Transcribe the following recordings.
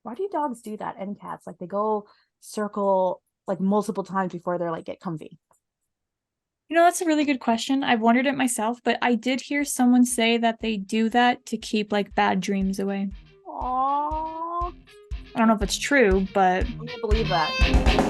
Why do dogs do that and cats? Like they go circle like multiple times before they're like get comfy. That's a really good question. I've wondered it myself, but I did hear someone say that they do that to keep like bad dreams away. Aww. I don't know if it's true, but I can't believe that.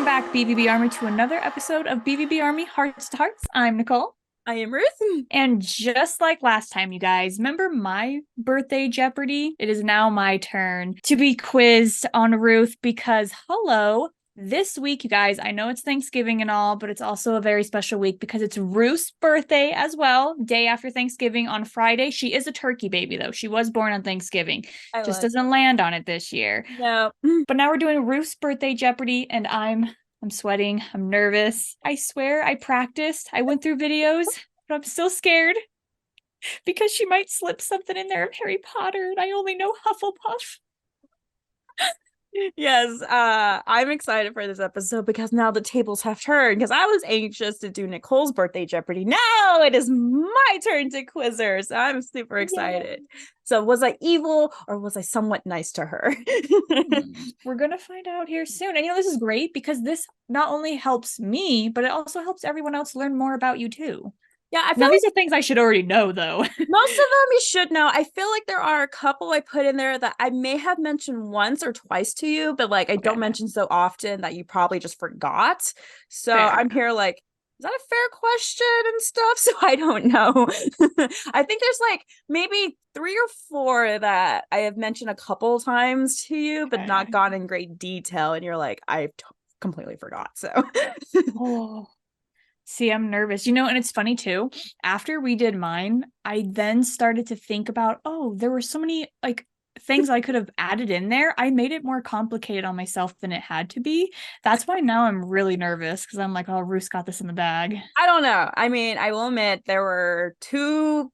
welcome back, BVB Army, to another episode of BVB Army Hearts to Hearts. I'm Nicole. I am Ruth. And just like last time, you guys, remember my birthday Jeopardy? It is now my turn to be quizzed on Ruth because, hello, this week, you guys, I know it's Thanksgiving and all, but it's also a very special week because it's Ruth's birthday as well, day after Thanksgiving on Friday. She is a turkey baby, though. She was born on Thanksgiving. Just doesn't land on it this year. No. But now we're doing Ruth's birthday Jeopardy, and I'm sweating. I'm nervous. I swear I practiced. I went through videos, but I'm still scared because she might slip something in there of Harry Potter, and I only know Hufflepuff. Yes, I'm excited for this episode because now the tables have turned because I was anxious to do Nicole's birthday Jeopardy. Now it is my turn to quiz her, so I'm super excited. Yay. So was I evil or was I somewhat nice to her? We're gonna find out here soon. And this is great because this not only helps me, but it also helps everyone else learn more about you too. Yeah, I feel these are things I should already know, though. Most of them you should know. I feel like there are a couple I put in there that I may have mentioned once or twice to you, but like I don't mention so often that you probably just forgot. So fair. I'm here like, is that a fair question and stuff? So I don't know. I think there's like maybe 3 or 4 that I have mentioned a couple times to you, but not gone in great detail. And you're like, I completely forgot. So. Oh. See, I'm nervous. And it's funny too. After we did mine, I then started to think about, there were so many like things I could have added in there. I made it more complicated on myself than it had to be. That's why now I'm really nervous because I'm like, oh, Ruth's got this in the bag. I don't know. I mean, I will admit there were 2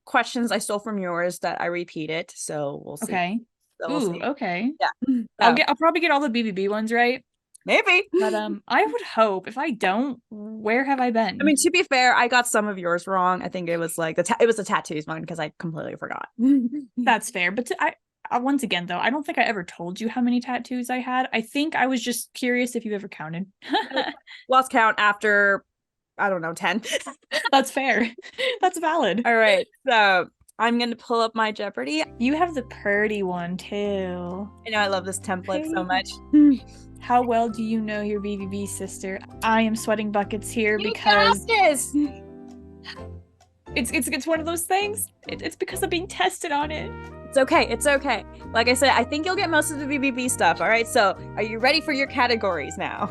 questions I stole from yours that I repeated. So we'll see. Okay. So we'll see. Okay. Yeah. I'll probably get all the BVB ones right. Maybe. But I would hope. If I don't, where have I been? I mean, to be fair, I got some of yours wrong. I think it was like it was the tattoos one because I completely forgot. That's fair. But once again, though, I don't think I ever told you how many tattoos I had. I think I was just curious if you ever counted. Lost count after, I don't know, 10. That's fair. That's valid. All right. So I'm going to pull up my Jeopardy. You have the purdy one, too. I know I love this template so much. How well do you know your BVB sister? I am sweating buckets here you because got this. It's one of those things. It's because I'm being tested on it. It's okay. It's okay. Like I said, I think you'll get most of the BVB stuff. All right. So are you ready for your categories now?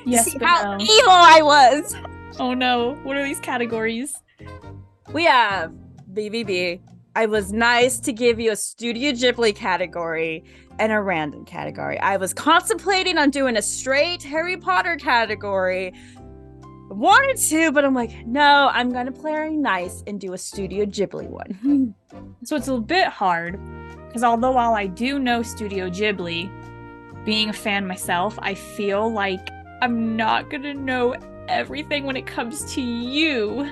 Yes. See how evil I was. Oh no. What are these categories? We have BVB. I was nice to give you a Studio Ghibli category and a random category. I was contemplating on doing a straight Harry Potter category. I wanted to, but I'm like, no, I'm gonna play nice and do a Studio Ghibli one. So it's a bit hard because although while I do know Studio Ghibli, being a fan myself, I feel like I'm not gonna know everything when it comes to you.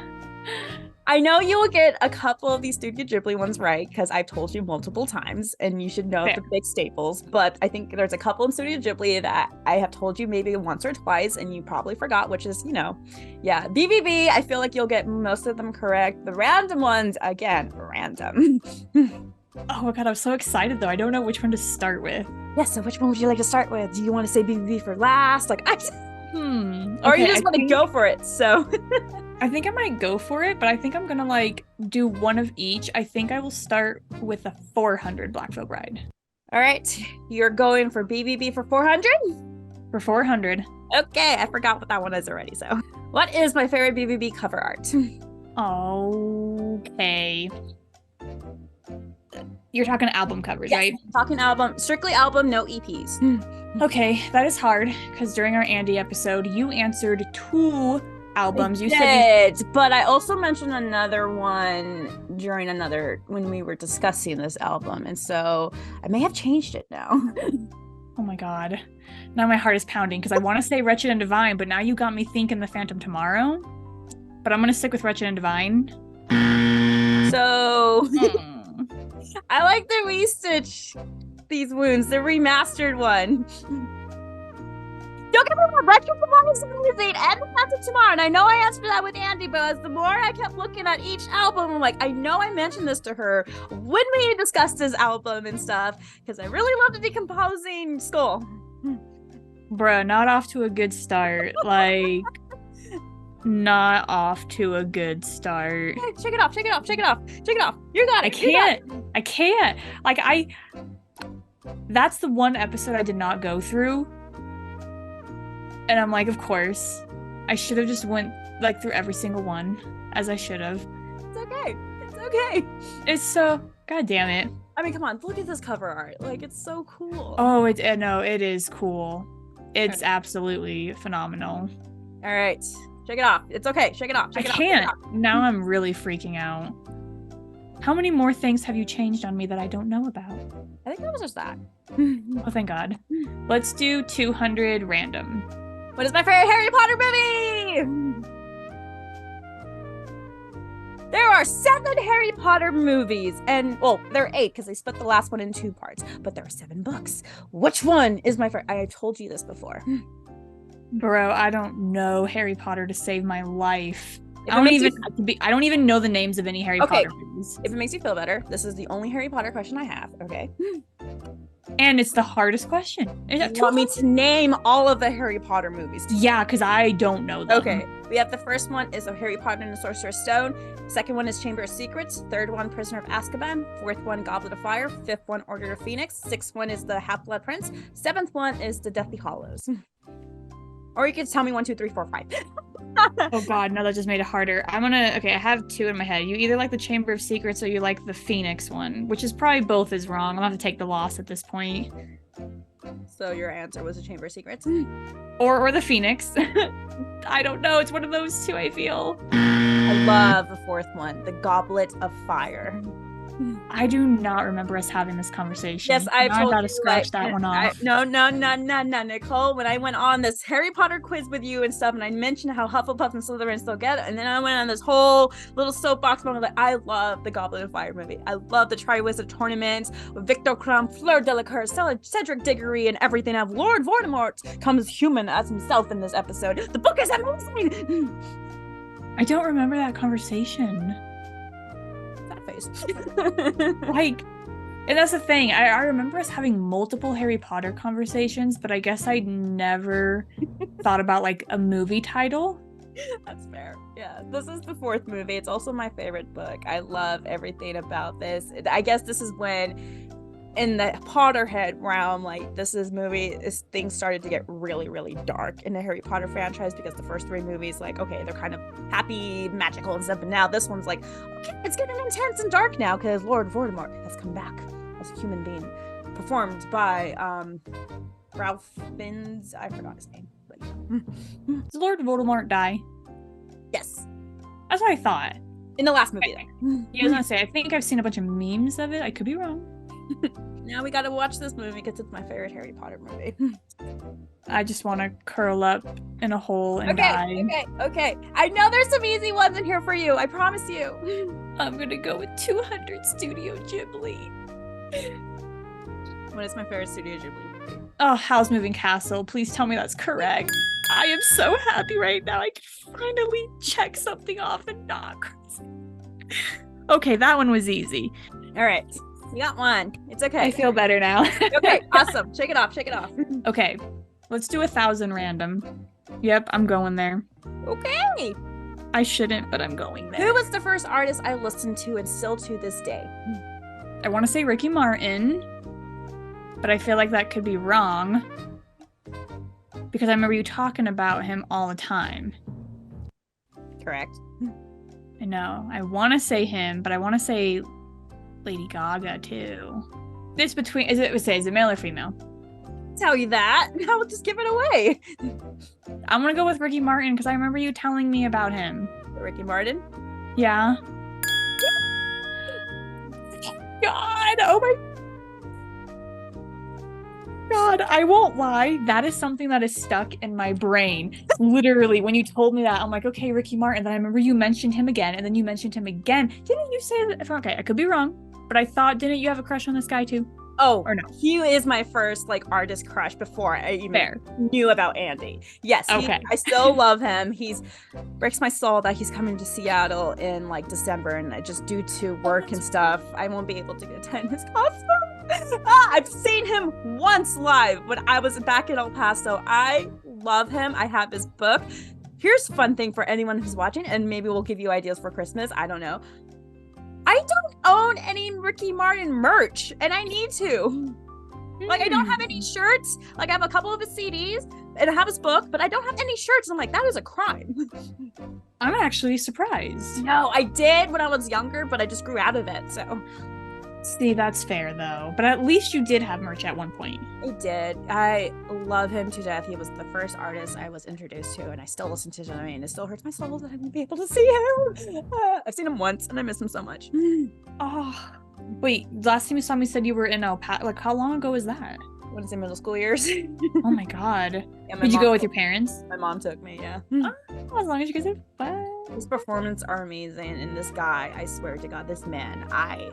I know you will get a couple of these Studio Ghibli ones right because I've told you multiple times and you should know the big staples, but I think there's a couple in Studio Ghibli that I have told you maybe once or twice and you probably forgot, which is, yeah, BVB, I feel like you'll get most of them correct. The random ones, again, random. Oh my god, I'm so excited though. I don't know which one to start with. Yeah, so which one would you like to start with? Do you want to say BVB for last? Like, or you just want to go for it, so... I think I might go for it, but I think I'm gonna do one of each. I think I will start with a 400 Black Veil Bride. All right, you're going for BVB for 400? For 400. Okay, I forgot what that one is already, so. What is my favorite BVB cover art? Okay. You're talking album covers, yes, right? Talking album, strictly album, no EPs. Okay, that is hard, because during our Andy episode, you answered 2 albums. You said, but I also mentioned another one during when we were discussing this album, and so I may have changed it now. Oh my god. Now my heart is pounding because I want to say Wretched and Divine, but now you got me thinking The Phantom Tomorrow. But I'm going to stick with Wretched and Divine. So I like the restitch these wounds, the remastered one. Don't get me wrong, Wretched and Divine is amazing, and The Phantom Tomorrow. And I know I asked for that with Andy, but as the more I kept looking at each album, I'm like, I know I mentioned this to her when we discussed this album and stuff, because I really love the decomposing skull. Bruh, not off to a good start. Like, not off to a good start. Hey, shake it off. You got it. I can't. Like, that's the one episode I did not go through. And I'm like, of course. I should have just went, like, through every single one, as I should have. It's okay. It's so... God damn it. I mean, come on, look at this cover art. Like, it's so cool. Oh, it is cool. It's absolutely phenomenal. All right. Shake it off. It's okay. Shake it off. I can't. Now I'm really freaking out. How many more things have you changed on me that I don't know about? I think that was just that. Oh, thank God. Let's do 200 random. What is my favorite Harry Potter movie? There are 7 Harry Potter movies, and, well, there are 8 because they split the last one in 2 parts, but there are 7 books. Which one is my favorite? I have told you this before. Bro, I don't know Harry Potter to save my life. I don't even know the names of any Harry Potter movies. If it makes you feel better, this is the only Harry Potter question I have, okay? And it's the hardest question. You want me to name all of the Harry Potter movies? Yeah, because I don't know them. Okay. We have the first one is Harry Potter and the Sorcerer's Stone. Second one is Chamber of Secrets. Third one, Prisoner of Azkaban. Fourth one, Goblet of Fire. Fifth one, Order of Phoenix. Sixth one is the Half-Blood Prince. Seventh one is the Deathly Hallows. Or you could tell me 1, 2, 3, 4, 5. Oh god, no, that just made it harder. Okay, I have 2 in my head. You either like the Chamber of Secrets or you like the Phoenix one, which is probably both is wrong. I'm gonna have to take the loss at this point. So your answer was the Chamber of Secrets? Or the Phoenix. I don't know. It's one of those 2, I feel. I love the fourth one, the Goblet of Fire. I do not remember us having this conversation. Yes, I gotta scratch that one off. No, Nicole. When I went on this Harry Potter quiz with you and stuff, and I mentioned how Hufflepuff and Slytherin still get it, and then I went on this whole little soapbox moment. Like, I love the Goblet of Fire movie. I love the Triwizard Tournament with Victor Crumb, Fleur Delacour, Cedric Diggory, and everything. Of Lord Voldemort comes human as himself in this episode. The book is amazing. I don't remember that conversation. Like, and that's the thing, I remember us having multiple Harry Potter conversations, but I guess I never thought about like a movie title. That's fair. Yeah, this is the 4th movie. It's also my favorite book. I love everything about this. I guess this is when in the Potterhead realm, like things started to get really, really dark in the Harry Potter franchise, because the first 3 movies, like, okay, they're kind of happy, magical and stuff, but now this one's like, okay, it's getting intense and dark now because Lord Voldemort has come back as a human being, performed by Ralph Fiennes. I forgot his name. But... Does Lord Voldemort die? Yes. That's what I thought. In the last movie, though. Yeah, I was gonna say, I think I've seen a bunch of memes of it. I could be wrong. Now we gotta watch this movie because it's my favorite Harry Potter movie. I just want to curl up in a hole and die. Okay. I know there's some easy ones in here for you. I promise you. I'm gonna go with 200 Studio Ghibli. What is my favorite Studio Ghibli movie? Oh, Howl's Moving Castle. Please tell me that's correct. I am so happy right now. I can finally check something off and not crazy. Okay, that one was easy. All right. You got one. It's okay. I feel better now. Okay, awesome. Shake it off. Okay, let's do 1,000 random. Yep, I'm going there. Okay. I shouldn't, but I'm going there. Who was the first artist I listened to and still to this day? I want to say Ricky Martin, but I feel like that could be wrong because I remember you talking about him all the time. Correct. I know. I want to say him, but I want to say Lady Gaga too. It's between, is it male or female? Tell you that. I'll just give it away. I'm gonna go with Ricky Martin because I remember you telling me about him. Ricky Martin? Yeah. Oh my God, I won't lie. That is something that is stuck in my brain. Literally, when you told me that, I'm like, okay, Ricky Martin. Then I remember you mentioned him again, and then you mentioned him again. Didn't you say that? Okay, I could be wrong, but I thought, didn't you have a crush on this guy too? Oh, or no? He is my first like artist crush before I even knew about Andy. Yes, okay. I still love him. He's breaks my soul that he's coming to Seattle in like December, and I just due to work and stuff, I won't be able to attend his concert. I've seen him once live when I was back in El Paso. I love him. I have his book. Here's a fun thing for anyone who's watching, and maybe we'll give you ideas for Christmas. I don't know. I don't own any Ricky Martin merch, and I need to. Like, I don't have any shirts. Like, I have a couple of his CDs, and I have his book, but I don't have any shirts. I'm like, that is a crime. I'm actually surprised. No, I did when I was younger, but I just grew out of it, so. See, that's fair, though. But at least you did have merch at one point. I did. I love him to death. He was the first artist I was introduced to, and I still listen to him, and it still hurts my soul that I won't be able to see him. I've seen him once, and I miss him so much. Oh, wait. Last time you saw me said you were in El Paso. Like, how long ago was that? When it's in middle school years. Oh my God. Yeah, Did you go with your parents? My mom took me, yeah. Oh, as long as you guys are fun. His performances are amazing, and this guy, I swear to God, this man, I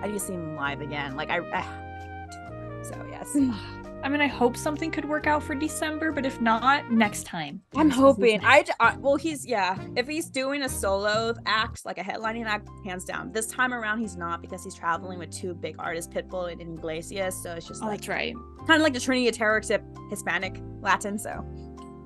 need to see him live again. Like, so yes. I mean, I hope something could work out for December, but if not, next time. I'm hoping. Well, if he's doing a solo act, like a headlining act, hands down. This time around, he's not, because he's traveling with two big artists, Pitbull and Iglesias. So it's just that's right. Kind of like the Trinity Terror, except Hispanic, Latin. So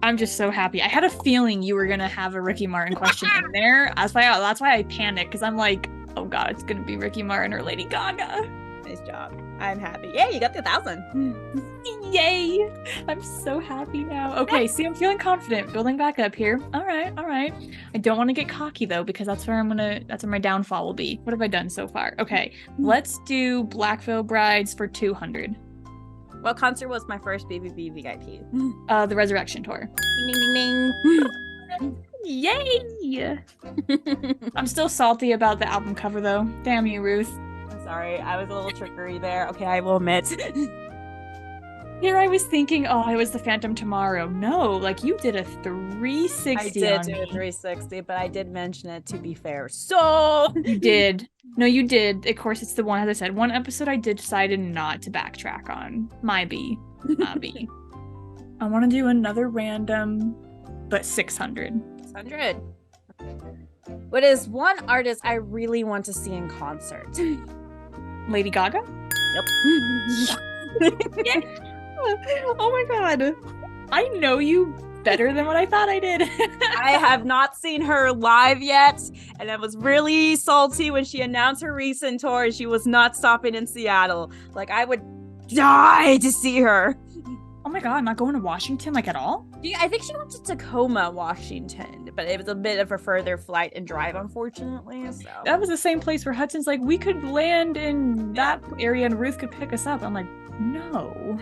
I'm just so happy. I had a feeling you were gonna have a Ricky Martin question in there. That's why I panicked, because I'm like, oh God, it's gonna be Ricky Martin or Lady Gaga. Nice job. I'm happy. Yeah, you got the 1,000. Yay! I'm so happy now. Okay, see, I'm feeling confident. Building back up here. All right. I don't want to get cocky though, because that's where my downfall will be. What have I done so far? Okay, let's do Black Veil Brides for 200. What concert was my first BVB VIP? The Resurrection Tour. Ding, ding, ding. Yay! I'm still salty about the album cover though. Damn you, Ruth. I'm sorry, I was a little trickery there. Okay, I will admit. Here I was thinking, oh, I was the Phantom Tomorrow. No, like you did a 360. I did do a 360, but I did mention it, to be fair. So you did. No, you did. Of course, it's the one, as I said, one episode I decided not to backtrack on. My B. I want to do another random, but 600. 600. What is one artist I really want to see in concert? Lady Gaga? Yep. Yeah. Oh my God. I know you better than what I thought I did. I have not seen her live yet, and I was really salty when she announced her recent tour and she was not stopping in Seattle. Like, I would die to see her. Oh my God, not going to Washington, like, at all? I think she went to Tacoma, Washington, but it was a bit of a further flight and drive, unfortunately. So that was the same place where Hudson's like, we could land in that area and Ruth could pick us up. I'm like, no.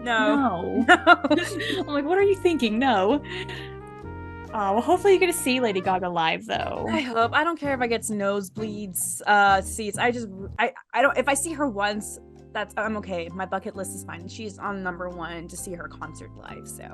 I'm like, what are you thinking? No. Oh, well, hopefully you get to see Lady Gaga live, though. I hope. I don't care if I get nosebleeds seats. I don't. If I see her once, I'm okay. My bucket list is fine. She's on number one to see her concert live. So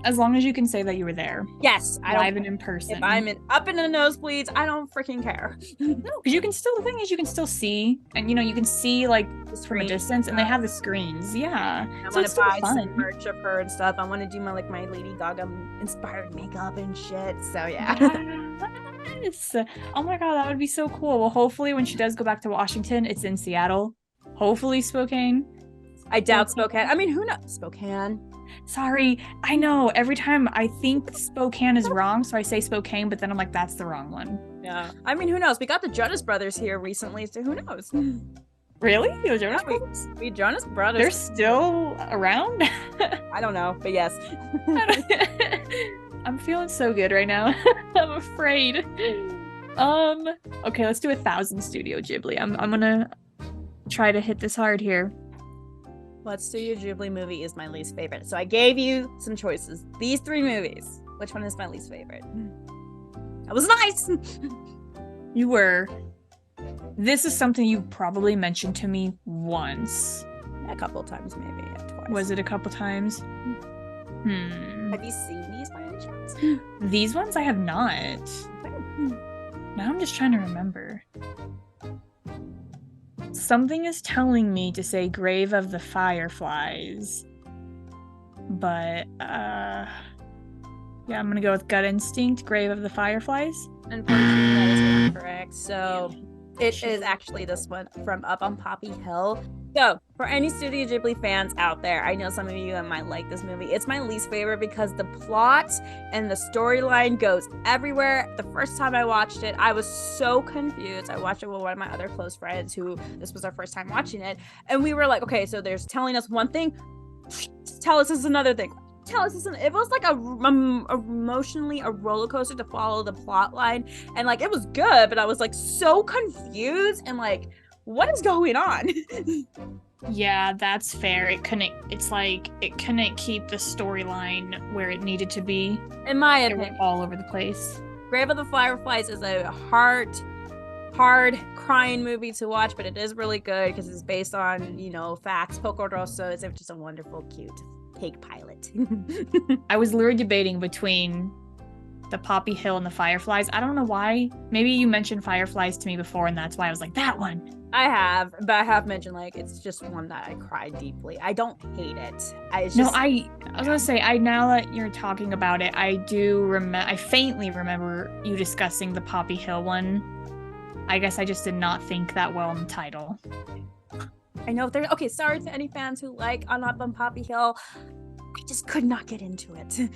as long as you can say that you were there. Yes, live and in person. If I'm up in the nosebleeds, I don't freaking care. No, because you can still. The thing is, you can still see, and you can see like from a distance, and they have the screens. Yeah, I want to buy some merch of her and stuff. I want to do my Lady Gaga inspired makeup and shit. So yeah. Yes. Oh my God, that would be so cool. Well, hopefully when she does go back to Washington, it's in Seattle. Hopefully Spokane. I doubt Spokane. I mean, who knows? Spokane. Sorry. I know. Every time I think Spokane is wrong, so I say Spokane, but then I'm like, that's the wrong one. Yeah. I mean, who knows? We got the Jonas Brothers here recently, so who knows? Really? The Jonas Brothers? We Jonas Brothers. They're still around? I don't know, but yes. I'm feeling so good right now. I'm afraid. Okay, let's do 1,000 Studio Ghibli. I'm gonna try to hit this hard here. What Studio Ghibli movie is my least favorite? So I gave you some choices. These 3 movies. Which one is my least favorite? That was nice. You were. This is something you probably mentioned to me once. A couple times, maybe. Twice. Was it a couple times? Have you seen these by any chance? These ones I have not. Now I'm just trying to remember. Something is telling me to say Grave of the Fireflies. But, yeah, I'm gonna go with gut instinct, Grave of the Fireflies. Unfortunately, that is incorrect. So, it is actually this one from Up on Poppy Hill. So, for any Studio Ghibli fans out there, I know some of you might like this movie. It's my least favorite because the plot and the storyline goes everywhere. The first time I watched it, I was so confused. I watched it with one of my other close friends who this was our first time watching it. And we were like, okay, so there's telling us one thing, tell us this is another thing. Tell us this. It was like emotionally a roller coaster to follow the plot line. And like, it was good, but I was like so confused and like, what is going on? Yeah, that's fair. It couldn't keep the storyline where it needed to be. In my opinion, all over the place. Grave of the Fireflies is a hard crying movie to watch, but it is really good because it's based on, facts. Poco Rosso is just a wonderful, cute pig pilot. I was literally debating between the Poppy Hill and the Fireflies. I don't know why. Maybe you mentioned Fireflies to me before, and that's why I was like, that one. I have mentioned like it's just one that I cried deeply. I don't hate it. I was gonna say, now that you're talking about it, I faintly remember you discussing the Poppy Hill one. I guess I just did not think that well in the title. I know okay, sorry to any fans who like Up on Poppy Hill. I just could not get into it.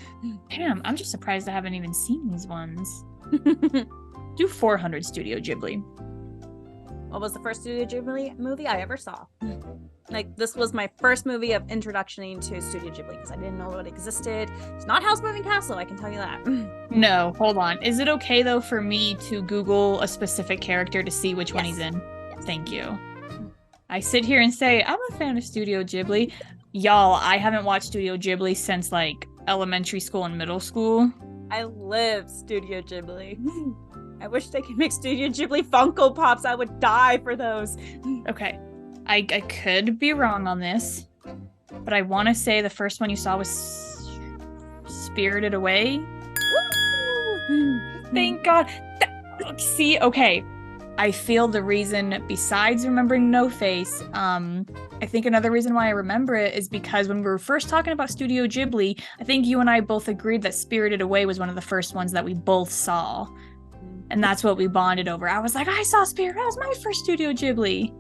Damn, I'm just surprised I haven't even seen these ones. Do 400 Studio Ghibli. What was the first Studio Ghibli movie I ever saw? Like, this was my first movie of introduction to Studio Ghibli because I didn't know it existed. It's not House Moving Castle, I can tell you that. No, hold on. Is it okay, though, for me to Google a specific character to see which one he's in? Yes. Thank you. I sit here and say, I'm a fan of Studio Ghibli. Y'all, I haven't watched Studio Ghibli since, like, elementary school and middle school. I live Studio Ghibli. I wish they could make Studio Ghibli Funko Pops. I would die for those. Okay. I could be wrong on this, but I want to say the first one you saw was Spirited Away. Woo! Thank God. See, okay. I feel the reason, besides remembering No Face, I think another reason why I remember it is because when we were first talking about Studio Ghibli, I think you and I both agreed that Spirited Away was one of the first ones that we both saw. And that's what we bonded over. I was like, I saw Spirit. That was my first Studio Ghibli.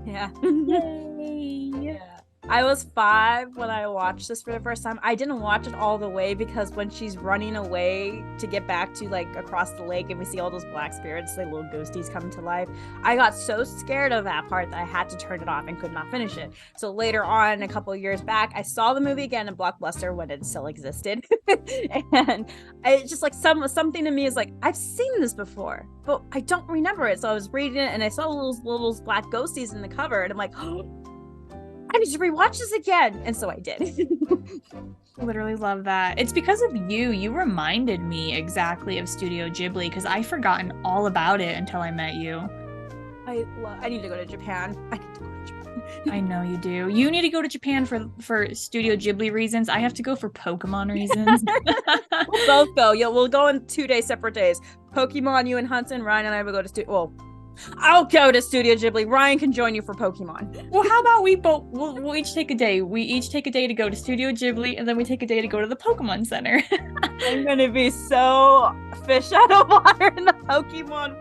Yeah. Yay. Yeah. I was 5 when I watched this for the first time. I didn't watch it all the way because when she's running away to get back to like across the lake and we see all those black spirits, like little ghosties come to life, I got so scared of that part that I had to turn it off and could not finish it. So later on, a couple of years back, I saw the movie again in Blockbuster when it still existed. And it's just like something to me is like, I've seen this before, but I don't remember it. So I was reading it and I saw those black ghosties in the cover and I'm like, oh, I need to rewatch this again. And so I did. Literally love that. It's because of you. You reminded me exactly of Studio Ghibli because I'd forgotten all about it until I met you. I need to go to Japan. I know you do. You need to go to Japan for Studio Ghibli reasons. I have to go for Pokemon reasons. We'll both go. We'll go on 2 days, separate days. Pokemon, you and Hudson, Ryan and I will go to I'll go to Studio Ghibli. Ryan can join you for Pokemon. Well, how about we'll each take a day. We each take a day to go to Studio Ghibli, and then we take a day to go to the Pokemon Center. I'm gonna be so fish out of water in the Pokemon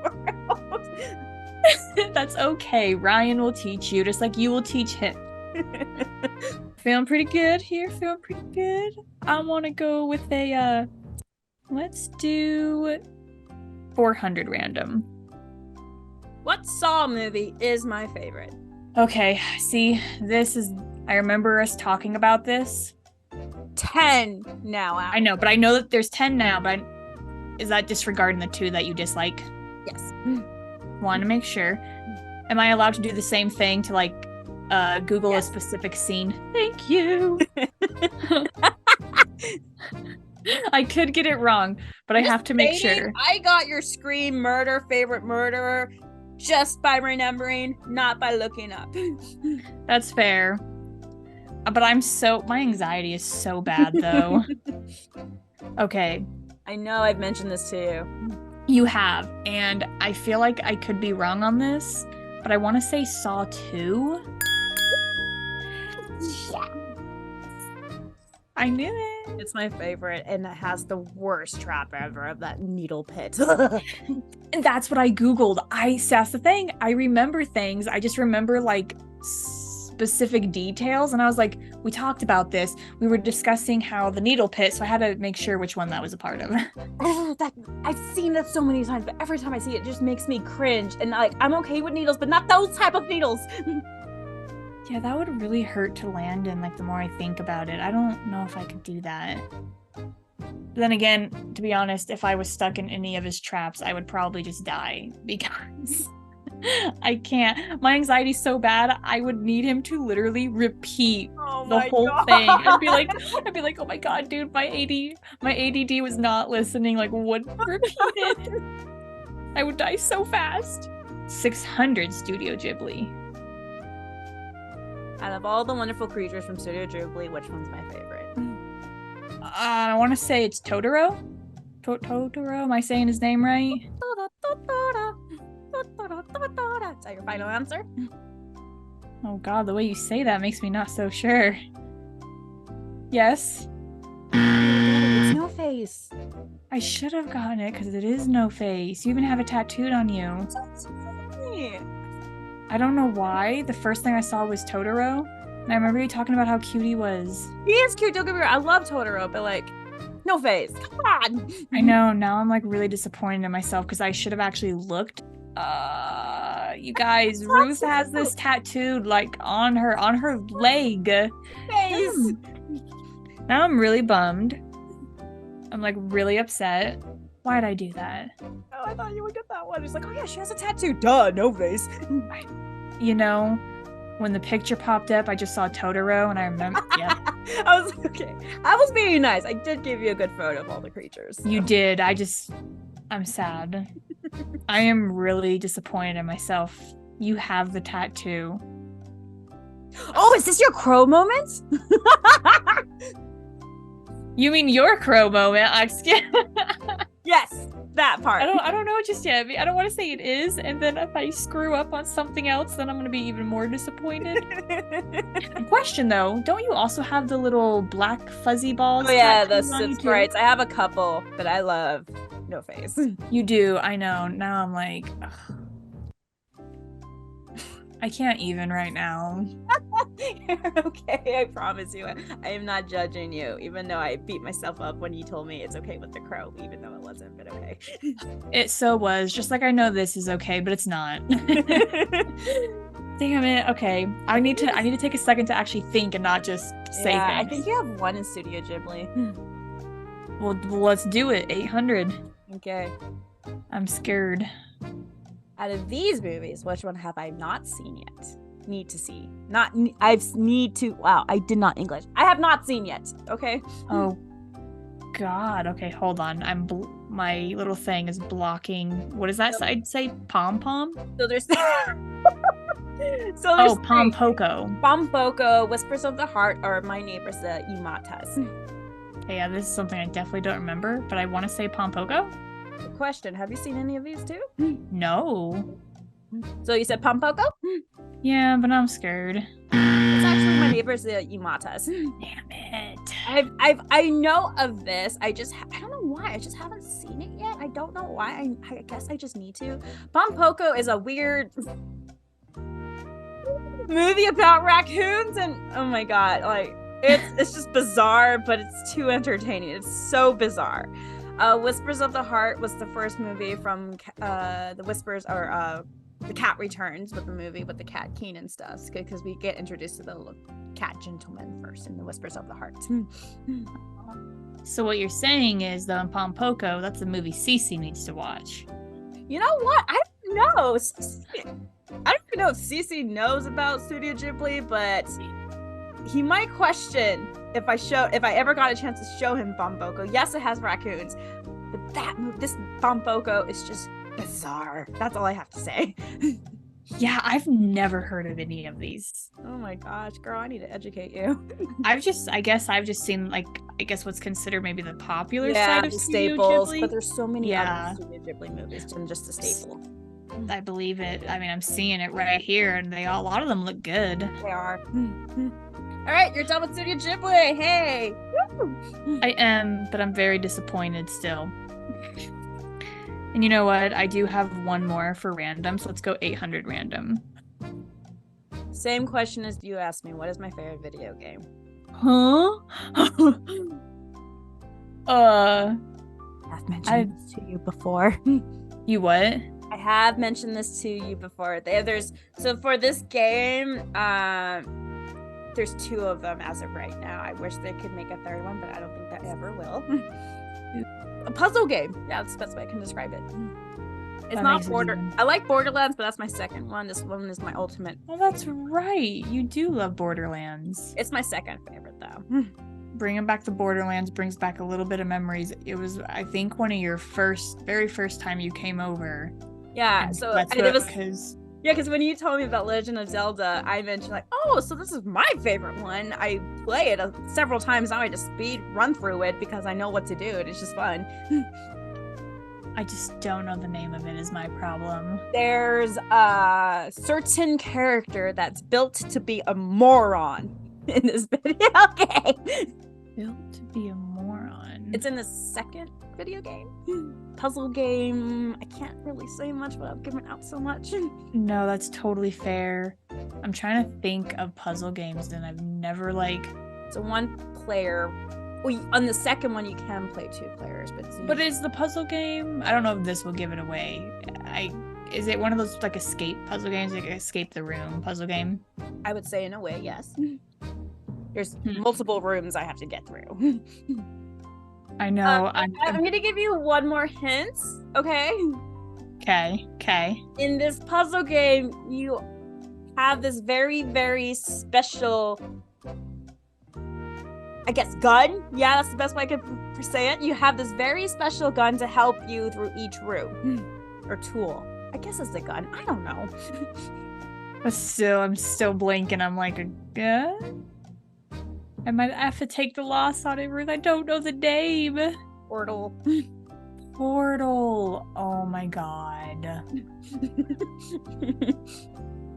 world. That's okay. Ryan will teach you, just like you will teach him. Feeling pretty good here. Feeling pretty good. I want to go with a, let's do 400 random. What Saw movie is my favorite? Okay, see, I remember us talking about this. 10 now out. I know, but I know that there's 10 now, but is that disregarding the 2 that you dislike? Yes. Want to make sure. Am I allowed to do the same thing to like Google a specific scene? Thank you. I could get it wrong, but I have to make sure. I got your Scream murder, favorite murderer, just by remembering, not by looking up. That's fair. But my anxiety is so bad though. Okay. I know I've mentioned this to you. You have, and I feel like I could be wrong on this, but I want to say Saw 2. Yeah. I knew it. It's my favorite, and it has the worst trap ever of that needle pit. And that's what I Googled. That's the thing. I remember things. I just remember like specific details, and I was like, we talked about this. We were discussing how the needle pit, so I had to make sure which one that was a part of. I've seen that so many times, but every time I see it, it just makes me cringe. And like, I'm okay with needles, but not those type of needles. Yeah, that would really hurt to land in, like, the more I think about it. I don't know if I could do that. But then again, to be honest, if I was stuck in any of his traps, I would probably just die because I can't. My anxiety's so bad, I would need him to literally repeat the whole thing. I'd be like, oh my god, dude, my ADD was not listening, like, would repeat it. I would die so fast. 600 Studio Ghibli. Out of all the wonderful creatures from Studio Ghibli, which one's my favorite? I want to say it's Totoro. Totoro, am I saying his name right? Is that your final answer? Oh god, the way you say that makes me not so sure. Yes. It's No Face. I should have gotten it because it is No Face. You even have it tattooed on you. I don't know why. The first thing I saw was Totoro, and I remember you talking about how cute he was. He is cute, don't get me wrong. I love Totoro, but like, No Face. Come on. I know. Now I'm like really disappointed in myself because I should have actually looked. You guys, Ruth has this tattooed like on her leg. Face. Now I'm really bummed. I'm like really upset. Why'd I do that? Oh, I thought you would get that one. It's like, oh yeah, she has a tattoo. Duh, No Face. You know, when the picture popped up, I just saw Totoro, and I remember. Yeah. I was okay. I was being nice. I did give you a good photo of all the creatures. So. You did. I'm sad. I am really disappointed in myself. You have the tattoo. Oh, is this your crow moment? You mean your crow moment? Yes, that part. I don't know just yet. I don't want to say it is, and then if I screw up on something else, then I'm going to be even more disappointed. Question though, don't you also have the little black fuzzy balls? Oh yeah, the sprites. I have a couple, but I love No Face. You do, I know. Now I'm like, ugh. I can't even right now. You're okay, I promise you. I am not judging you, even though I beat myself up when you told me it's okay with the crow, even though it wasn't, but okay. It so was, just like I know this is okay, but it's not. Damn it. Okay. I need to take a second to actually think and not just say things. I think you have one in Studio Ghibli. Well, let's do it. 800. Okay. I'm scared. Out of these movies, which one have I not seen yet? Need to see. Wow, I did not English. I have not seen yet. Okay. Oh God. Okay, hold on. My little thing is blocking. What is that? I'd say pom pom. So there's. Pom Poko. Pom Poko, Whispers of the Heart, or My Neighbors the Imatas. Okay, yeah, this is something I definitely don't remember, but I want to say Pom Poko. Question: have you seen any of these two? No. So you said Pom Poko? Yeah, but I'm scared. It's actually My Neighbors the Imatas. Damn it. I know of this. I don't know why. I just haven't seen it yet. I don't know why. I guess I just need to. Pom Poko is a weird movie about raccoons, and oh my god, like it's just bizarre, but it's too entertaining. It's so bizarre. Whispers of the Heart was the first movie from the Whispers, or The Cat Returns, with the movie with the cat Keenan stuff, because we get introduced to the little cat gentleman first in the Whispers of the Heart. So what you're saying is, though, in Pom Poko, that's a movie Cece needs to watch. You know what? I don't know. I don't even know if Cece knows about Studio Ghibli, but he might question if I ever got a chance to show him Pom Poko. Yes, it has raccoons, but this Pom Poko is just bizarre. That's all I have to say. Yeah, I've never heard of any of these. Oh my gosh, girl, I need to educate you. I guess I've just seen what's considered maybe the popular side of the Studio staples, Ghibli. but there's so many other Studio Ghibli movies than just a staple. I believe it. I mean, I'm seeing it right here, and a lot of them look good. They are. All right, you're done with Studio Ghibli. Hey. I am, but I'm very disappointed still. And you know what? I do have one more for random, so let's go 800 random. Same question as you asked me. What is my favorite video game? Huh? I've mentioned this to you before. You what? I have mentioned this to you before. So for this game, there's 2 of them as of right now. I wish they could make a third one, but I don't think that ever will. A puzzle game. Yeah, that's the best way I can describe it. It's not I like Borderlands, but that's my second one. This one is my ultimate. Oh, that's right. You do love Borderlands. It's my second favorite, though. Bringing back the Borderlands brings back a little bit of memories. It was, I think, one of your very first time you came over. Yeah, so because when you told me about Legend of Zelda, I mentioned like, oh, so this is my favorite one. I play it several times now. I just speed run through it because I know what to do. It's just fun. I just don't know the name of it is my problem. There's a certain character that's built to be a moron in this video game. Built to be a moron. It's in the second video game. Puzzle game. I can't really say much without giving out so much. No, that's totally fair. I'm trying to think of puzzle games and I've never So 1 player. Well, on the second one you can play 2 players, but is the puzzle game? I don't know if this will give it away. Is it one of those escape puzzle games, like escape the room puzzle game? I would say in a way, yes. There's multiple rooms I have to get through. I know. I'm going to give you one more hint, okay? Okay. In this puzzle game, you have this very, very special, I guess, gun. Yeah, that's the best way I could say it. You have this very special gun to help you through each room. Or tool. I guess it's a gun. I don't know. But still, I'm still blanking. I'm like, I might have to take the loss on it, Ruth. I don't know the name. Portal. Oh my god.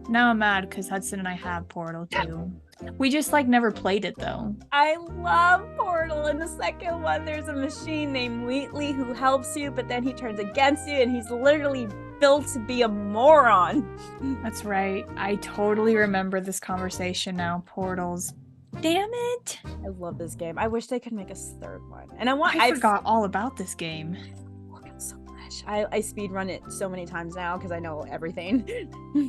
Now I'm mad because Hudson and I have Portal too. We just never played it though. I love Portal. In the second one, there's a machine named Wheatley who helps you, but then he turns against you and he's literally built to be a moron. That's right. I totally remember this conversation now. Portals. Damn it. I love this game. I wish they could make a third one. And I forgot all about this game. So much. I speed run it so many times now because I know everything.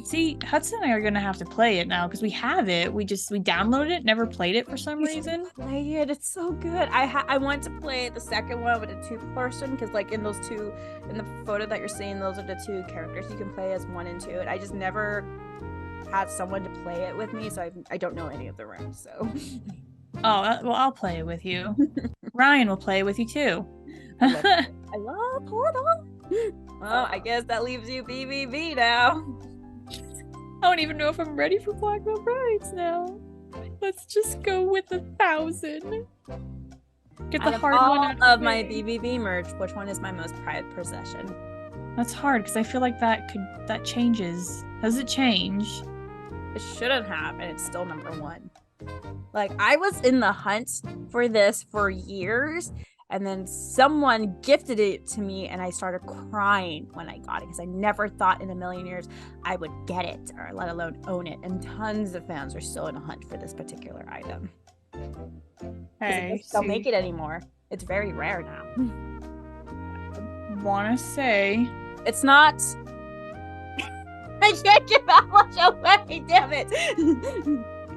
See, Hudson and I are gonna have to play it now because we have it. We downloaded it, never played it for some reason. Play it. It's so good. I want to play the second one with a 2-person because in those 2, in the photo that you're seeing, those are the 2 characters you can play as 1 and 2. And I just never had someone to play it with me, so I don't know any of the rooms. So. Oh well, I'll play it with you. Ryan will play it with you too. I love Portal. Well, I guess that leaves you BVB now. I don't even know if I'm ready for Black Belt Brides now. Let's just go with 1,000. Get the hard one out of my BVB merch. Which one is my most prized possession? That's hard because I feel like that changes. Does it change? It shouldn't have, and it's still number 1. I was in the hunt for this for years, and then someone gifted it to me, and I started crying when I got it because I never thought in a million years I would get it, or let alone own it. And tons of fans are still in a hunt for this particular item. Hey, don't make it anymore. It's very rare now. Wanna say it's not. I can't give that much away, damn it.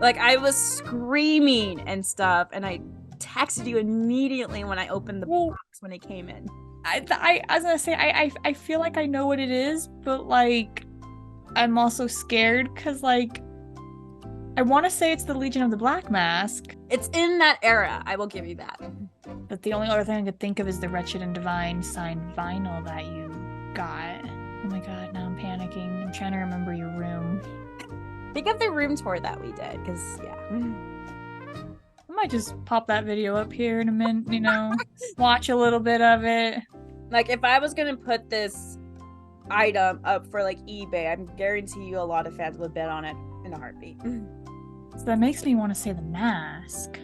I was screaming and stuff, and I texted you immediately when I opened the box when it came in. I was gonna say, I feel like I know what it is, but I'm also scared because I want to say it's the Legion of the Black Mask. It's in that era, I will give you that. But the only other thing I could think of is the Wretched and Divine signed vinyl that you got. my god, now I'm panicking. I'm trying to remember your room. Think of the room tour that we did, because, yeah. I might just pop that video up here in a minute, you know, watch a little bit of it. Like, if I was going to put this item up for, like, eBay, I guarantee you a lot of fans would bet on it in a heartbeat. So that makes me want to say the mask.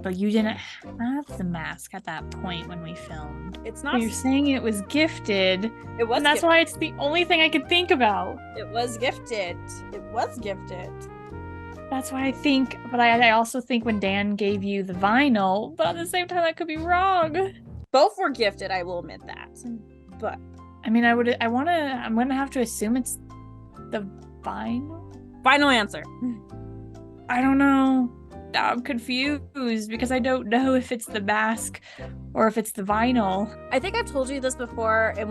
But you didn't have the mask at that point when we filmed. It's not. But you're saying it was gifted. It was. And that's why it's the only thing I could think about. It was gifted. It was gifted. That's why I think. But I also think when Dan gave you the vinyl, but at the same time, I could be wrong. Both were gifted. I will admit that. But I mean, I'm gonna have to assume it's the vinyl. Final answer. I don't know. I'm confused because I don't know if it's the mask or if it's the vinyl. I think I've told you this before, and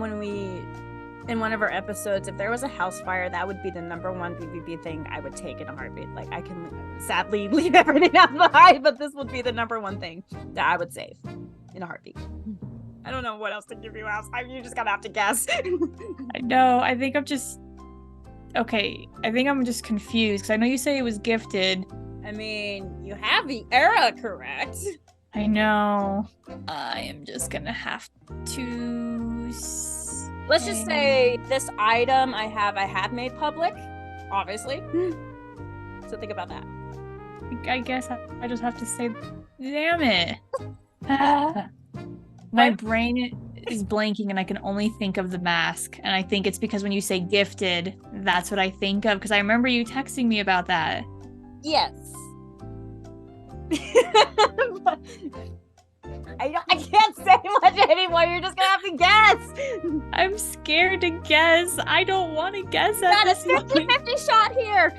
in one of our episodes, if there was a house fire, that would be the number one BVB thing I would take in a heartbeat. Like, I can sadly leave everything else behind, but this would be the number one thing that I would save in a heartbeat. I don't know what else to give you else. You just gotta have to guess. I know. I think I'm just confused because I know you say it was gifted. I mean, you have the era correct. I know. I am just gonna have to. Let's just say this item I have made public, obviously. So think about that. I guess I just have to say, damn it. My brain is blanking and I can only think of the mask. And I think it's because when you say gifted, that's what I think of. Because I remember you texting me about that. Yes. I can't say much anymore. You're just gonna have to guess. I'm scared to guess. I don't want to guess at this. Got a 50-50 shot here.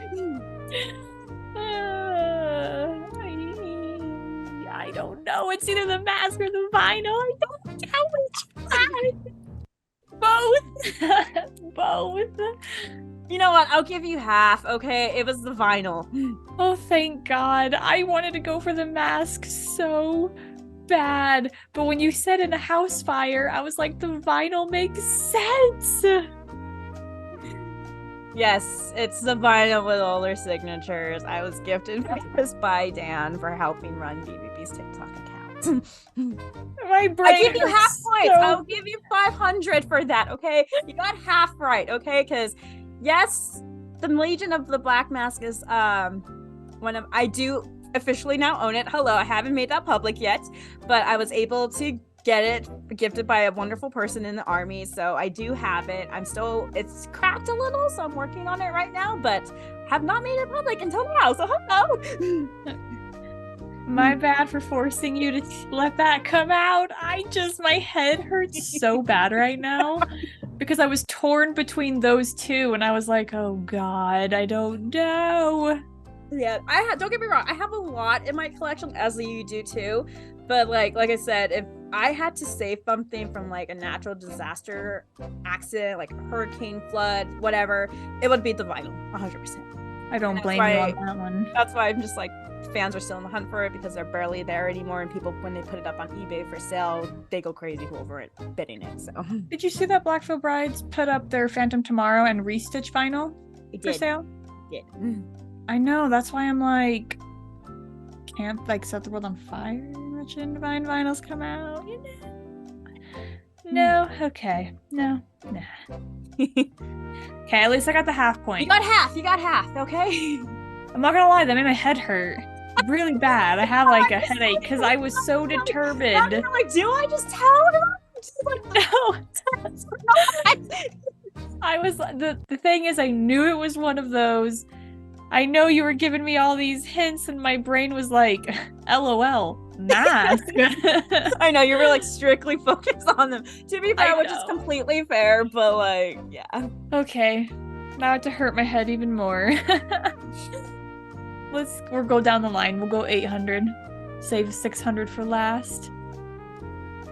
I don't know. It's either the mask or the vinyl. I don't know which one. Both. You know what? I'll give you half, okay? It was the vinyl. Oh, thank God. I wanted to go for the mask so bad. But when you said in a house fire, I was like, the vinyl makes sense. Yes, it's the vinyl with all their signatures. I was gifted this by Dan for helping run BVB's TikTok account. My brain. I give you half points. I'll give you 500 for that, okay? You got half right, okay? Because yes, the Legion of the Black Mask is I do officially now own it. Hello, I haven't made that public yet, but I was able to get it gifted by a wonderful person in the army, so I do have it. It's cracked a little, so I'm working on it right now, but have not made it public until now, so hello. My bad for forcing you to let that come out. My head hurts so bad right now because I was torn between those two and I was like, oh God, I don't know. Yeah, don't get me wrong, I have a lot in my collection, as you do too, but like I said, if I had to save something from like a natural disaster accident, like a hurricane, flood, whatever, it would be the vinyl, 100%. I don't blame you on that one. That's why I'm just like, fans are still in the hunt for it because they're barely there anymore, and people, when they put it up on eBay for sale, they go crazy over it, bidding it. So did you see that Blackfield Brides put up their Phantom Tomorrow and Restitch vinyl for sale? Yeah. I know, that's why I'm like, can't like set the world on fire. Rich and Divine vinyls come out, you know. No, okay, no, nah. Okay, at least I got the half point. You got half, okay? I'm not gonna lie, that made my head hurt really bad. I have like a headache because I was so determined. I'm like, do I just tell her? Just like, no. I was the thing is, I knew it was one of those. I know you were giving me all these hints, and my brain was like, LOL, mask. I know, you were like strictly focused on them. To be fair, which is completely fair, but like, yeah. Okay, now I have to hurt my head even more. We'll go down the line. We'll go 800. Save 600 for last.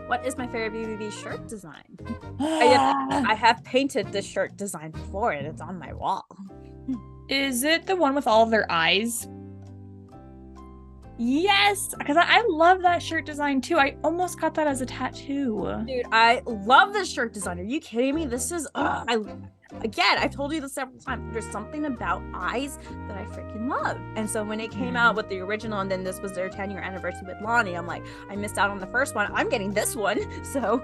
What is my favorite BVB shirt design? I have painted this shirt design before, and it's on my wall. Is it the one with all of their eyes? Yes, because I love that shirt design too. I almost got that as a tattoo. Dude, I love this shirt design. Are you kidding me? This is I've told you this several times. There's something about eyes that I freaking love. And so when it came out with the original, and then this was their 10-year anniversary with Lonnie, I'm like, I missed out on the first one. I'm getting this one. So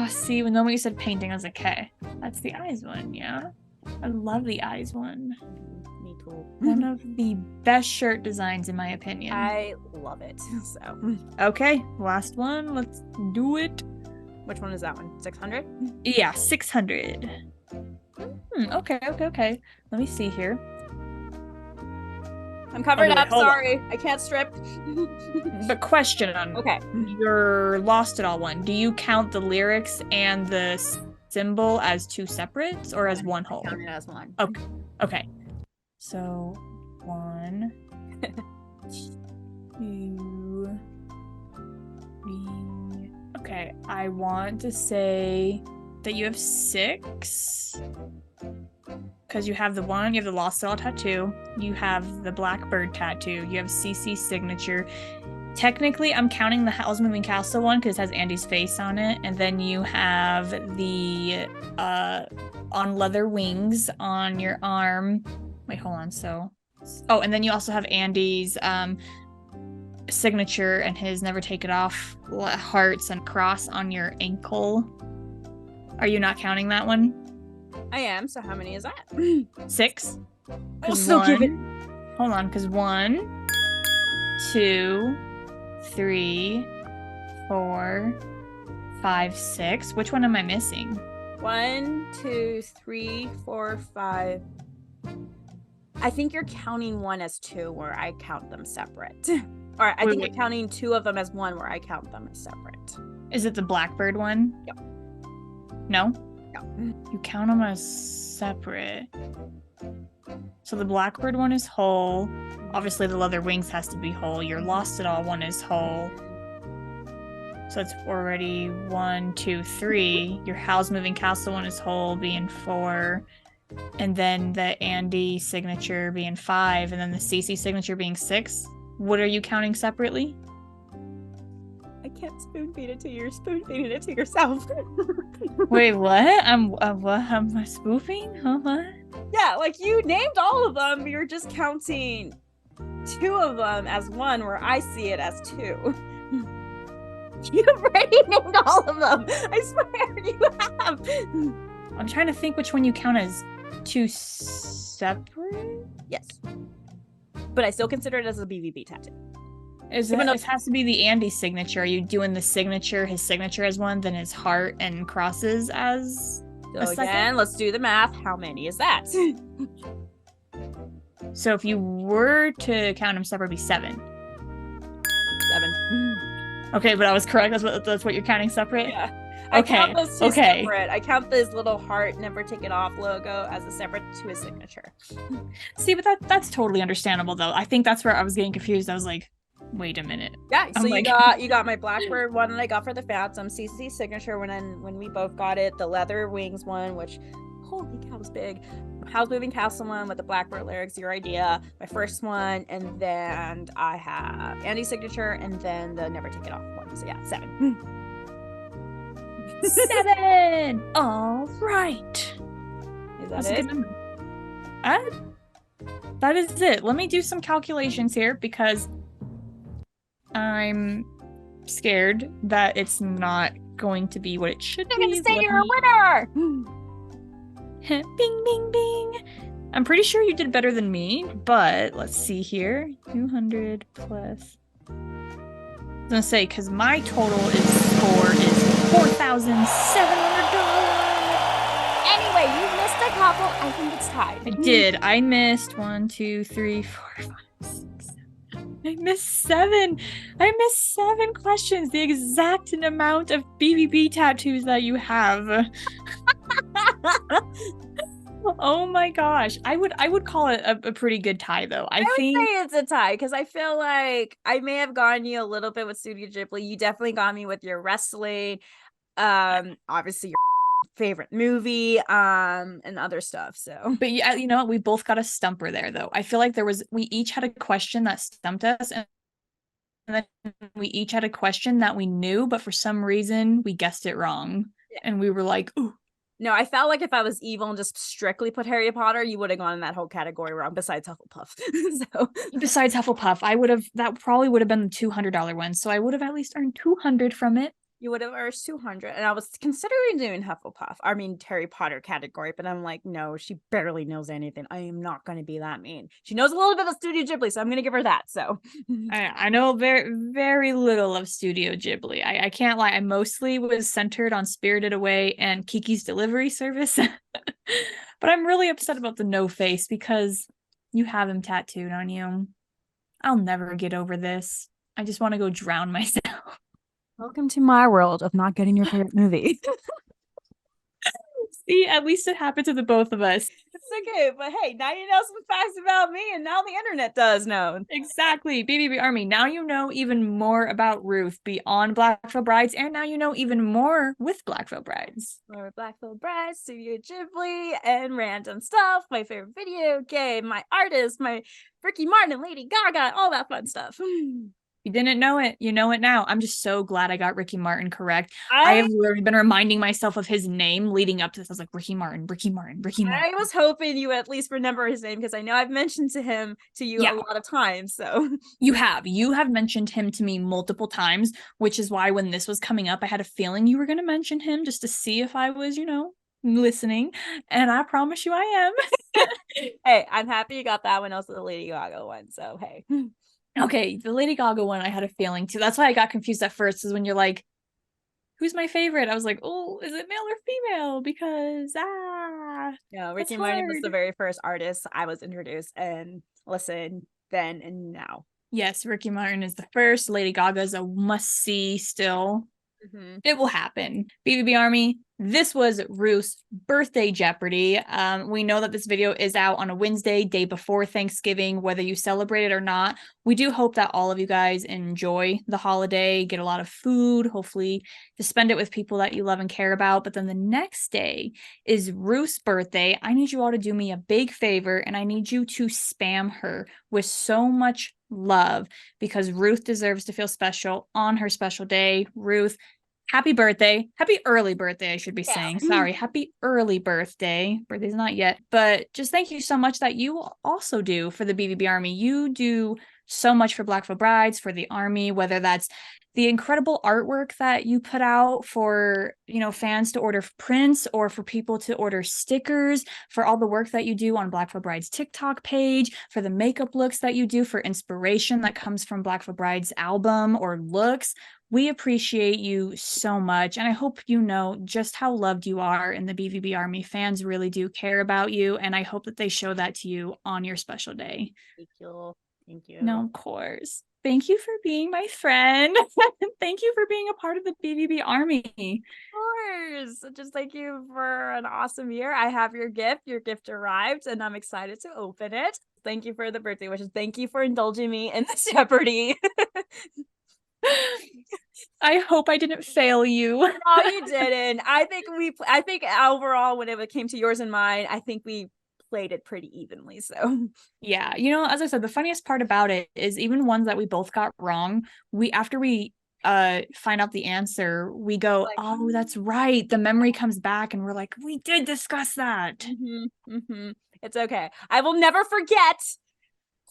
see, when you said painting, I was like, okay, that's the eyes one. Yeah, I love the eyes one. Me too. One of the best shirt designs in my opinion. I love it. So okay, last one. Let's do it. Which one is that one? 600? Yeah, 600. Okay. Let me see here. I'm covered up. Sorry, I can't strip. But question on your Lost It All one. Do you count the lyrics and the symbol as two separates or as one whole? Count it as one. Okay. So 1, 2, 3. Okay, I want to say that you have 6. Because you have the Lost It All tattoo, you have the Blackbird tattoo, you have CC's signature. Technically, I'm counting the Howl's Moving Castle one because it has Andy's face on it, and then you have the on leather wings on your arm. Wait, hold on. And then you also have Andy's signature and his never take it off hearts and cross on your ankle. Are you not counting that one? I am. So how many is that? 6. I'll still give it. Hold on, because 1, 2, 3, 4, 5, 6. Which one am I missing? 1, 2, 3, 4, 5. I think you're counting one as 2 where I count them separate. Or I think you're counting 2 of them as 1 where I count them as separate. Is it the Blackbird one? Yep. No? No. You count them as separate. So the Blackbird one is whole. Obviously the leather wings has to be whole. Your Lost It All one is whole. So it's already 1, 2, 3. Your Howl's Moving Castle one is whole, being 4. And then the Andy signature being 5. And then the CC signature being 6. What are you counting separately? I can't spoon feed it to you. You're spoon feeding it to yourself. Wait, what? I'm spoofing? Huh? What? Yeah, like you named all of them. You're just counting 2 of them as 1 where I see it as 2. You've already named all of them. I swear you have. I'm trying to think which one you count as 2 separate? Yes. But I still consider it as a BVB tattoo. It has to be the Andy signature. Are you doing his signature as 1, then his heart and crosses as a second? Again, let's do the math. How many is that? So if you were to count them separate, it'd be 7. 7. Okay, but I was correct. That's what you're counting separate? Yeah. I count those 2 separate. I count this little heart, never take it off logo as a separate to his signature. See, but that's totally understandable, though. I think that's where I was getting confused. I was like, wait a minute. Yeah, so you got my Blackbird one that I got for the Phantom, CC signature when we both got it, the leather wings one, which holy cow was big. Howl's Moving Castle one with the Blackbird lyrics, Your Idea, my first one, and then I have Andy's signature, and then the Never Take It Off one. So yeah, 7. 7. All right. Is that it? That is it. Let me do some calculations here because I'm scared that it's not going to be what it should be. You're gonna say you're a winner. Bing, bing, bing. I'm pretty sure you did better than me, but let's see here. 200 plus. I was gonna say, because my total score is $4,700. Anyway, you missed a couple. I think it's tied. I did. I missed 1, 2, 3, 4, 5, 6, 7. I missed 7. I missed 7 questions. The exact amount of BVB tattoos that you have. Oh my gosh. I would call it a pretty good tie though. I think would say it's a tie because I feel like I may have gotten you a little bit with Studio Ghibli. You definitely got me with your wrestling, obviously your favorite movie, and other stuff. So, but yeah, you know what? We both got a stumper there though. I feel like we each had a question that stumped us, and then we each had a question that we knew, but for some reason we guessed it wrong. Yeah. And we were like, ooh. No, I felt like if I was evil and just strictly put Harry Potter, you would have gone in that whole category wrong, besides Hufflepuff. So besides Hufflepuff, that probably would have been the $200 one. So I would have at least earned 200 from it. You would have earned 200, and I was considering doing Harry Potter category, but I'm like, no, she barely knows anything. I am not going to be that mean. She knows a little bit of Studio Ghibli, so I'm going to give her that. So I know very, very little of Studio Ghibli. I can't lie. I mostly was centered on Spirited Away and Kiki's Delivery Service, but I'm really upset about the no face because you have him tattooed on you. I'll never get over this. I just want to go drown myself. Welcome to my world of not getting your favorite movie. See, at least it happened to the both of us. It's okay, but hey, now you know some facts about me, and now the internet does know. Exactly. BVB Army. Now you know even more about Ruth beyond Black Veil Brides, and now you know even more with Black Veil Brides. More Black Veil Brides, Studio Ghibli, and random stuff. My favorite video game, my artist, my Ricky Martin and Lady Gaga, all that fun stuff. You didn't know it. You know it now. I'm just so glad I got Ricky Martin correct. I have literally been reminding myself of his name leading up to this. I was like, Ricky Martin. I was hoping you at least remember his name because I know I've mentioned to you a lot of times. So you have mentioned him to me multiple times, which is why when this was coming up, I had a feeling you were going to mention him just to see if I was, listening. And I promise you I am. Hey, I'm happy you got that one. Also the Lady Gaga one. So, hey. Okay, the Lady Gaga one, I had a feeling too. That's why I got confused at first, is when you're like, who's my favorite? I was like, oh, is it male or female? Because, yeah, Ricky Martin was the very first artist I was introduced and listened then and now. Yes, Ricky Martin is the first. Lady Gaga is a must-see still. Mm-hmm. It will happen. BVB Army, this was Ruth's birthday Jeopardy. We know that this video is out on a Wednesday, day before Thanksgiving, whether you celebrate it or not. We do hope that all of you guys enjoy the holiday, get a lot of food, hopefully to spend it with people that you love and care about. But then the next day is Ruth's birthday. I need you all to do me a big favor, and I need you to spam her with so much love, because Ruth deserves to feel special on her special day. Ruth, happy birthday. Happy early birthday, I should be saying. Sorry, happy early birthday. Birthday's not yet. But just thank you so much that you also do for the BVB Army. You do so much for Black Veil Brides, for the Army, whether that's the incredible artwork that you put out for, fans to order prints, or for people to order stickers, for all the work that you do on Black Veil Bride's TikTok page, for the makeup looks that you do, for inspiration that comes from Black Veil Bride's album or looks. We appreciate you so much, and I hope you know just how loved you are in the BVB Army. Fans really do care about you, and I hope that they show that to you on your special day. Thank you. Thank you. No, of course. Thank you for being my friend. Thank you for being a part of the BVB Army. Of course. Just thank you for an awesome year. I have your gift. Your gift arrived, and I'm excited to open it. Thank you for the birthday wishes. Thank you for indulging me in the Jeopardy. I hope I didn't fail you. No, you didn't. I think overall, when it came to yours and mine, I think we played it pretty evenly. So yeah, as I said, the funniest part about it is even ones that we both got wrong, after we find out the answer, we go, like, oh, that's right, the memory comes back, and we're like, we did discuss that. It's okay. I will never forget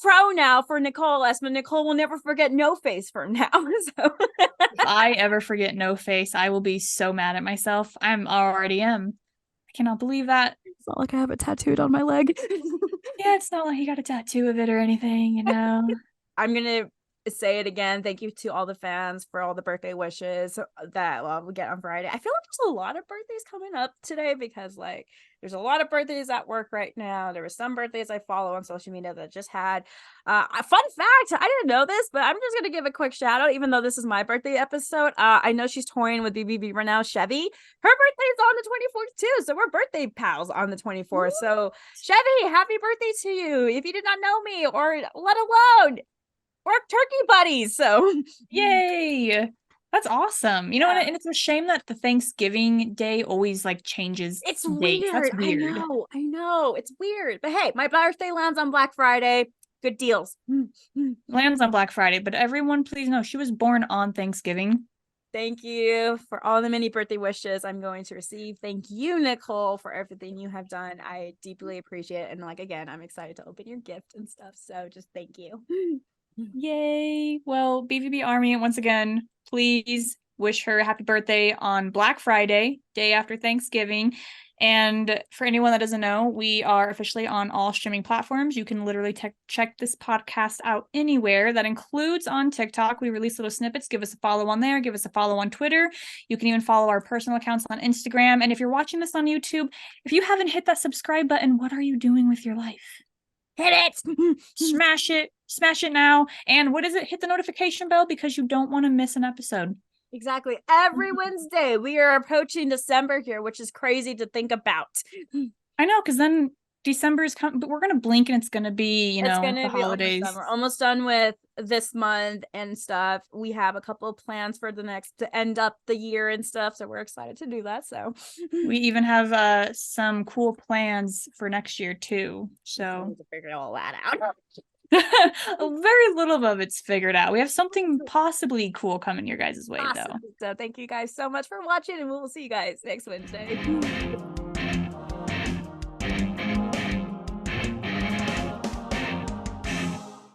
Crow now for Nicole Esmond. Nicole will never forget No Face from now. So if I ever forget No Face, I will be so mad at myself. I already am. I cannot believe that. It's not like I have it tattooed on my leg. Yeah, it's not like you got a tattoo of it or anything, I'm gonna say it again. Thank you to all the fans for all the birthday wishes that we get on Friday. I feel like there's a lot of birthdays coming up today because there's a lot of birthdays at work right now. There were some birthdays I follow on social media that just had a fun fact. I didn't know this, but I'm just gonna give a quick shout out, even though this is my birthday episode. I know she's toying with BBB right now, Chevy. Her birthday is on the 24th too, so we're birthday pals on the 24th. So Chevy, happy birthday to you. If you did not know me, or let alone we're turkey buddies. So yay. That's awesome. And it's a shame that the Thanksgiving day always changes. It's weird. That's weird. I know. It's weird. But hey, my birthday lands on Black Friday. Good deals. Lands on Black Friday, but everyone please know she was born on Thanksgiving. Thank you for all the many birthday wishes I'm going to receive. Thank you, Nicole, for everything you have done. I deeply appreciate it. And like, again, I'm excited to open your gift and stuff. So just thank you. Yay. Well, BVB Army, once again, please wish her a happy birthday on Black Friday, day after Thanksgiving. And for anyone that doesn't know, we are officially on all streaming platforms. You can literally check this podcast out anywhere. That includes on TikTok. We release little snippets. Give us a follow on there. Give us a follow on Twitter. You can even follow our personal accounts on Instagram. And if you're watching this on YouTube, if you haven't hit that subscribe button, what are you doing with your life? Hit it! Smash it now. And what is it? Hit the notification bell because you don't want to miss an episode. Exactly. Every Wednesday. We are approaching December here, which is crazy to think about. I know, because then December is coming, but we're going to blink and it's going to be, the holidays. We're almost done with this month and stuff. We have a couple of plans for to end up the year and stuff. So we're excited to do that. So we even have some cool plans for next year too. So to figure all that out. Very little of it's figured out. We have something possibly cool coming your guys' way though. So thank you guys so much for watching, and we will see you guys next Wednesday.